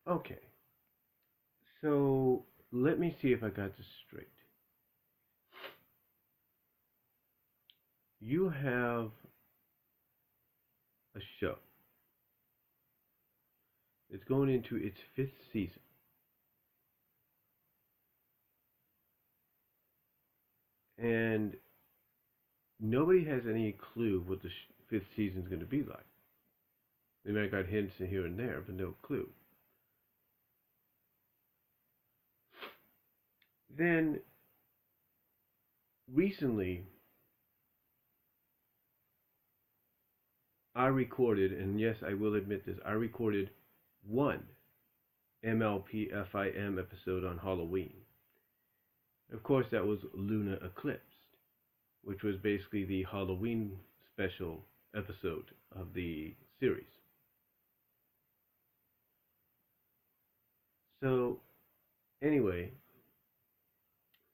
Okay, so let me see if I got this straight. You have a show. It's going into its fifth season. And nobody has any clue what the fifth season is going to be like. They might have got hints here and there, but no clue. Then, recently, I recorded, and yes, I will admit this, I recorded one MLPFIM episode on Halloween. Of course, that was Luna Eclipsed, which was basically the Halloween special episode of the series. So, anyway,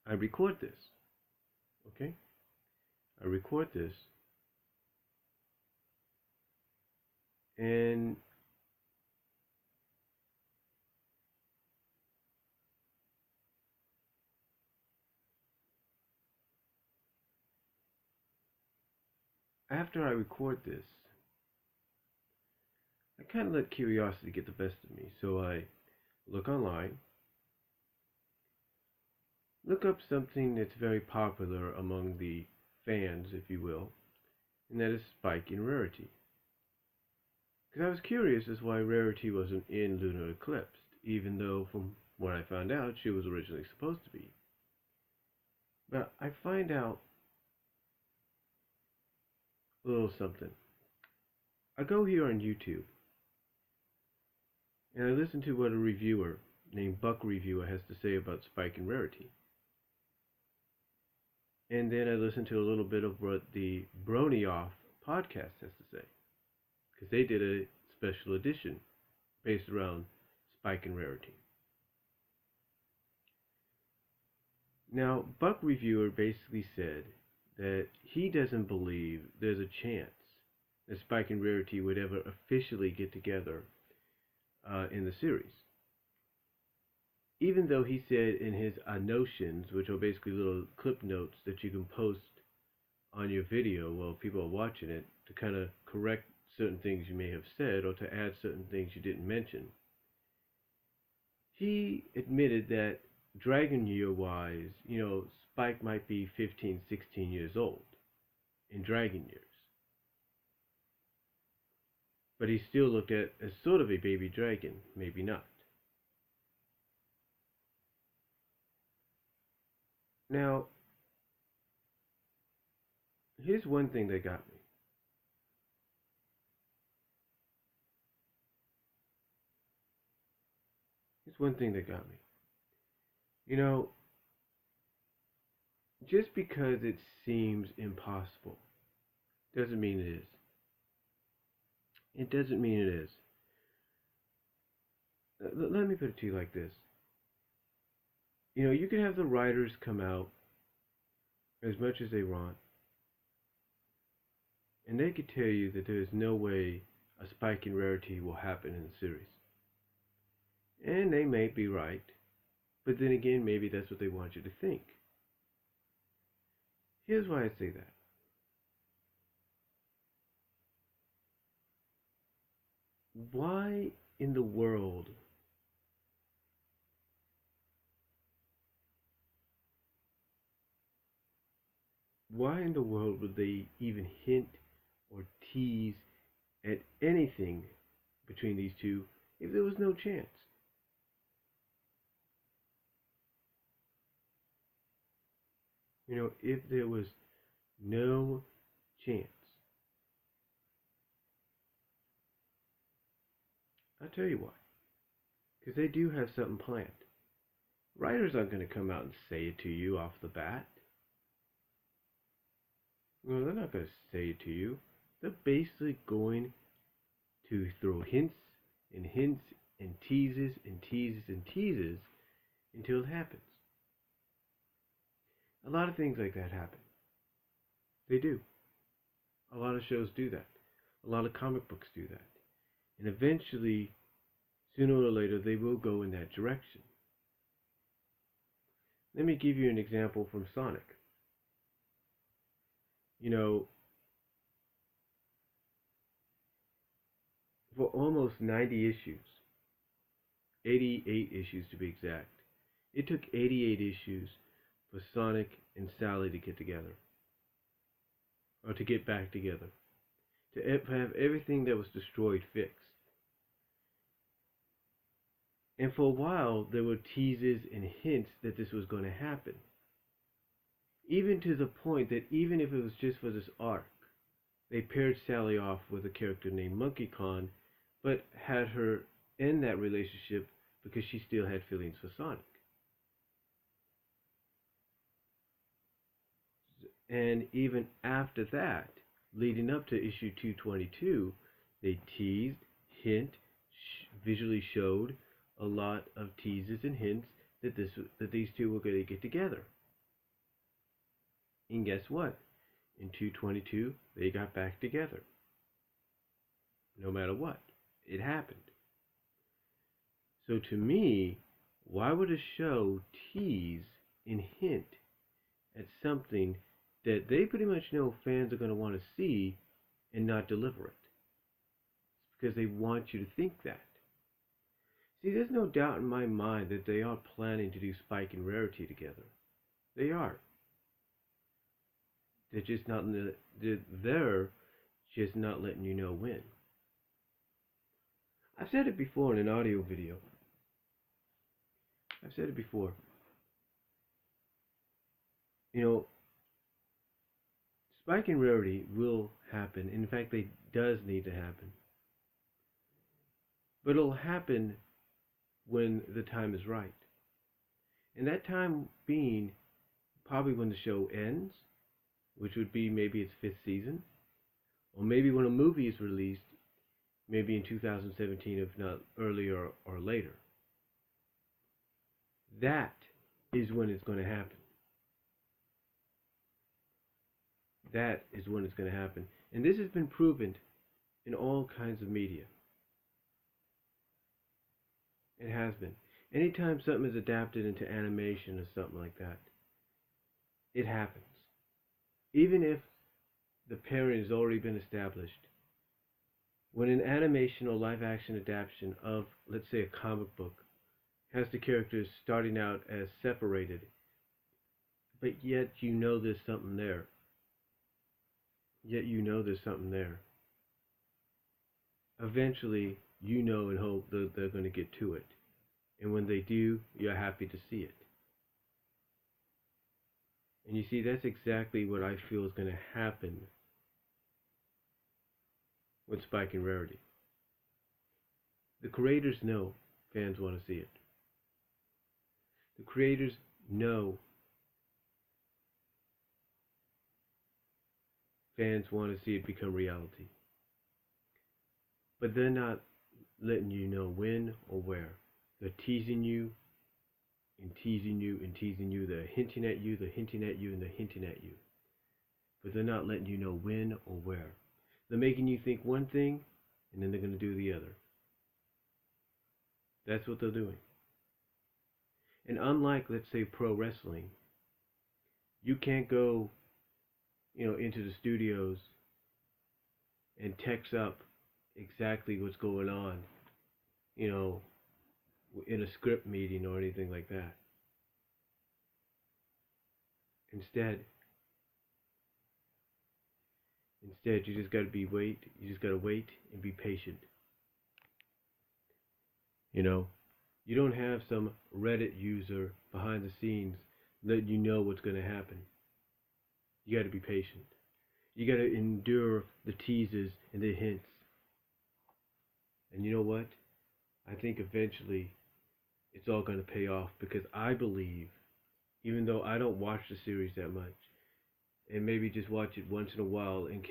I record this, okay? I record this, and after I record this, I kind of let curiosity get the best of me. So I look online, look up something that's very popular among the fans, if you will, and that is SpikexRarity. Because I was curious as why Rarity wasn't in Lunar Eclipsed, even though from what I found out, she was originally supposed to be. But I find out a little something. I go here on YouTube, and I listen to what a reviewer named Buck Reviewer has to say about SpikexRarity. And then I listen to a little bit of what the Brony Off podcast has to say, because they did a special edition based around SpikexRarity. Now, Buck Reviewer basically said that he doesn't believe there's a chance that SpikexRarity would ever officially get together in the series. Even though he said in his notions, which are basically little clip notes that you can post on your video while people are watching it to kind of correct certain things you may have said or to add certain things you didn't mention, he admitted that Dragon Year wise, Spike might be 15, 16 years old in Dragon Years. But he's still looked at as sort of a baby dragon, maybe not. Now, here's one thing that got me. Here's one thing that got me. Just because it seems impossible doesn't mean it is. It doesn't mean it is. Let me put it to you like this. You can have the writers come out as much as they want, and they could tell you that there's no way a SpikexRarity will happen in the series. And they may be right, but then again, maybe that's what they want you to think. Here's why I say that. Why in the world would they even hint or tease at anything between these two if there was no chance? If there was no chance. I'll tell you why. Because they do have something planned. Writers aren't going to come out and say it to you off the bat. No, they're not going to say it to you. They're basically going to throw hints and hints and teases and teases and teases until it happens. A lot of things like that happen. They do. A lot of shows do that. A lot of comic books do that. And eventually, sooner or later they will go in that direction. Let me give you an example from Sonic. You know, for almost 90 issues, 88 issues to be exact, it took 88 issues for Sonic and Sally to get together, or to get back together, to have everything that was destroyed fixed. And for a while, there were teases and hints that this was going to happen. Even to the point that even if it was just for this arc, they paired Sally off with a character named Monkey Kong, but had her end that relationship because she still had feelings for Sonic. And even after that, leading up to issue 222, they teased, visually showed a lot of teases and hints that these two were going to get together. And guess what? In 222, they got back together. No matter what, it happened. So to me, why would a show tease and hint at something that they pretty much know fans are going to want to see and not deliver it? It's because they want you to think that. See, there's no doubt in my mind that they are planning to do Spike and Rarity together. They are. They're just not letting you know when. I've said it before in an audio video. I've said it before. You know, Spike and Rarity will happen. In fact, it does need to happen. But it'll happen when the time is right. And that time being probably when the show ends, which would be maybe its 5th season, or maybe when a movie is released, maybe in 2017, if not earlier or later. That is when it's going to happen. That is when it's going to happen. And this has been proven in all kinds of media. It has been. Anytime something is adapted into animation or something like that, it happens. Even if the parent has already been established, when an animation or live action adaptation of, let's say, a comic book has the characters starting out as separated, but yet you know there's something there. Eventually, you know and hope that they're going to get to it. And when they do, you're happy to see it. And you see, that's exactly what I feel is going to happen with Spike and Rarity. The creators know fans want to see it. The creators know fans want to see it become reality. But they're not letting you know when or where. They're teasing you and teasing you and teasing you. They're hinting at you, they're hinting at you, and they're hinting at you. But they're not letting you know when or where. They're making you think one thing, and then they're going to do the other. That's what they're doing. And unlike, let's say, pro wrestling, you can't go, into the studios and text up exactly what's going on, in a script meeting or anything like that. Instead, you just gotta wait and be patient. You don't have some Reddit user behind the scenes letting you know what's gonna happen. You gotta be patient. You gotta endure the teases and the hints. And you know what? I think eventually it's all gonna pay off, because I believe, even though I don't watch the series that much, and maybe just watch it once in a while, in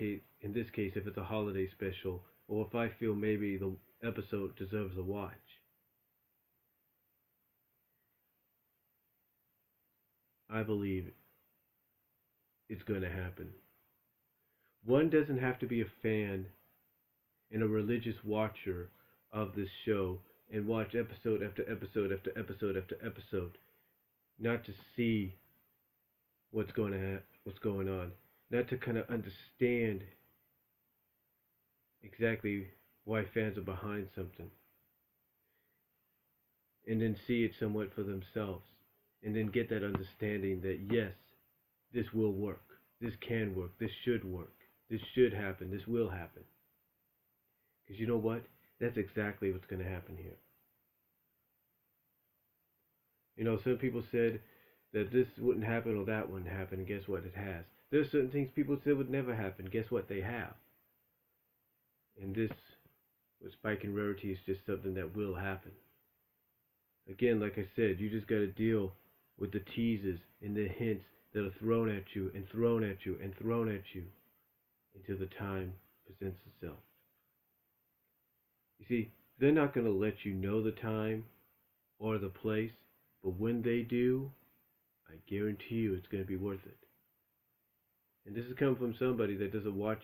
this case, if it's a holiday special, or if I feel maybe the episode deserves a watch. I believe it's going to happen. One doesn't have to be a fan and a religious watcher of this show and watch episode after episode after episode after episode, not to see what's going on, not to kind of understand exactly why fans are behind something, and then see it somewhat for themselves, and then get that understanding that yes, this will work, this can work, this should work, this should happen, this will happen. Because you know what? That's exactly what's going to happen here. You know, some people said that this wouldn't happen or that wouldn't happen, and guess what? It has. There's certain things people said would never happen. Guess what? They have. And this, with Spike and Rarity, is just something that will happen. Again, like I said, you just got to deal with the teases and the hints that are thrown at you and thrown at you and thrown at you until the time presents itself. You see, they're not going to let you know the time or the place, but when they do, I guarantee you it's going to be worth it. And this is coming from somebody that doesn't watch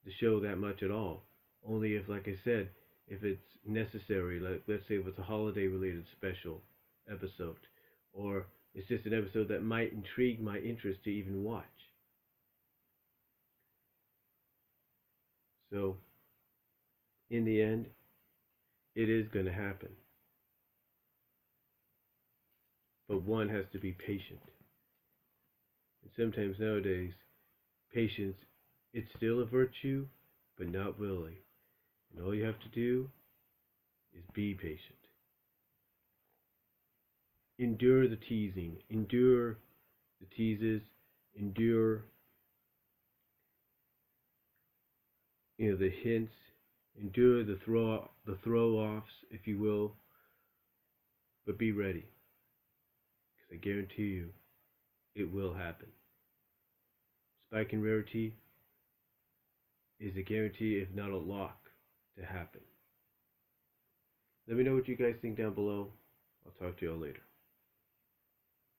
the show that much at all. Only if, like I said, if it's necessary, like let's say if it's a holiday related special episode, or it's just an episode that might intrigue my interest to even watch. So, in the end, it is going to happen. But one has to be patient. And sometimes nowadays, patience, it's still a virtue, but not really. And all you have to do is be patient. Endure the teasing, endure the teases, endure the hints, endure the throw offs, if you will, but be ready, because I guarantee you, it will happen. Spike and Rarity is a guarantee, if not a lock, to happen. Let me know what you guys think down below. I'll talk to y'all later.